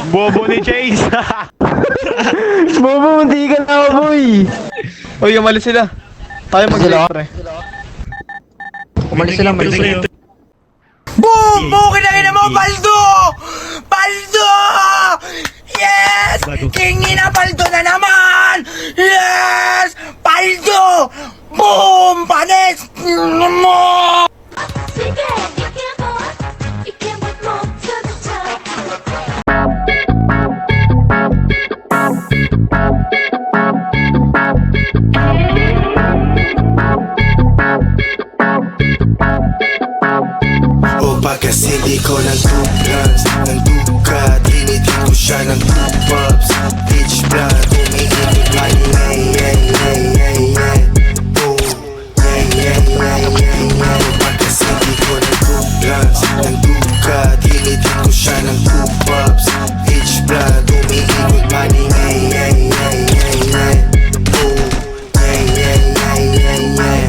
Bobo ni Chase. Bobo, hindi ka na, boy. Uy, umalis sila. Tayo mag-sila, pre. Umalis sila, umalis sila. Boom! Bukin na ina mo, Paldo! Paldo! Yes! Kingi na Paldo na naman! Yes! Paldo! Boom! Panis mo! Kasi di ko nagtugas, nagduga, tinitin ko siya ng 2 pops. Bitch blood, umiikot money, yeah, yeah, yeah, yeah, yeah. Oh, yeah, yeah, yeah, yeah, yeah. Kasi di ko nagtugas, nagduga, tinitin ko siya ng 2 pops. Bitch blood, umiikot money, yeah, yeah, yeah, yeah, yeah. Oh, yeah, yeah, yeah, yeah, yeah.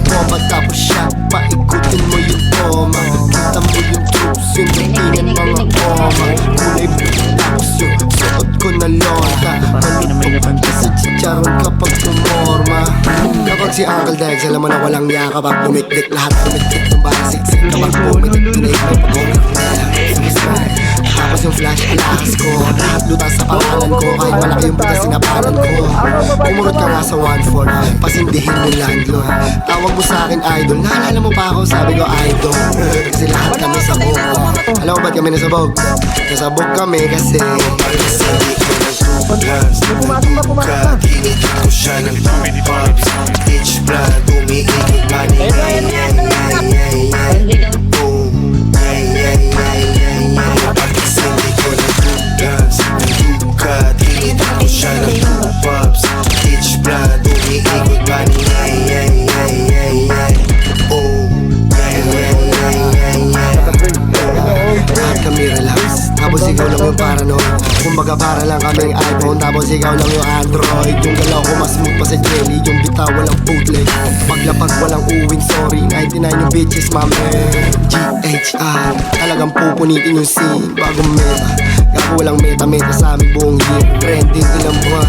Bomba tapos shot, paikutin mo yung toma. Kita mo yung troops, yung datingin mga koma. Kulay blue tapos yung suot ko na lonta. Malupok ka sa chicharon kapag tumorma. Kapag si Uncle Dex, alam mo na walang niya. Kapag tumikdik, lahat tumikdik ng barasiksik. Kapag pumitik, tunay may pag-ograph nila. Tapos yung flash, alakas ko. Lahat lutas sa pangalan ko. Kahit malaki yung butas, sinaparan ko. Umurot ka nga sa 1-4, pasindihin yung landlord. Tawag mo sa akin idol, naalala mo pa ako, sabi ko idol. Kasi lahat kami sabog. Alam mo ba't kami nasabog? Nasabog kami kasi nagduga, tinitin ko siya ng 2 pops. Bitch blood, umiikot money, yeah, yeah, yeah, yeah, yeah. Oh, yeah, yeah, yeah, yeah, yeah. Kasi di ko nagduga, tinitin ko siya ng 2 pops. Bitch blood, umiikot money, yeah, yeah, yeah, yeah, yeah. Oh, yeah, yeah, yeah, yeah, yeah. lahat kami relax. Tapos ikaw lang yung paranoid. Kumbaga para lang kaming iPhone, tapos ikaw lang yung Android. Yung galaw ko mas smooth pa sa jelly, yung bitaw walang bootleg. Paglapag walang uwing, sorry 99 yung bitches, mame. GHR, talagang pupunitin yung scene bagong meta. Gago walang meta-meta sa aming buong year. Trending ilang buwan,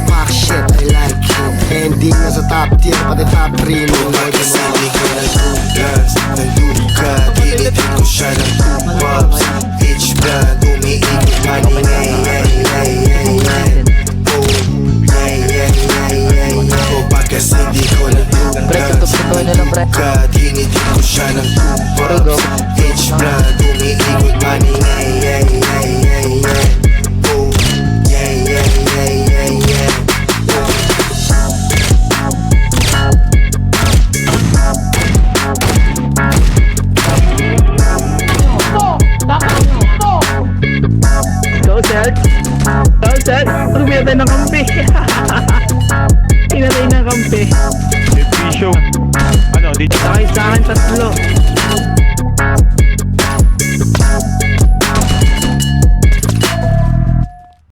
fuck shit, I like it. Ending na sa top tier, pati top 3 mo. Kasi di ko nagdugas, nagduga, tinitin ko siya ng 2 pops. Bitch blood, umiikot money, yeah, yeah, yeah, yeah, yeah. Oh, yeah, yeah, yeah, yeah, yeah. O pagkasi di ko nagdugas, nagduga, tinitin ko siya ng 2 pops. Bitch blood, umiikot money, yeah, yeah, yeah, yeah, yeah. Oh, yeah, yeah, yeah, yeah, yeah. Set, tumira ng kampi. Inatay ng kampi. Division. Ano, dito. Sakay sa akin 3.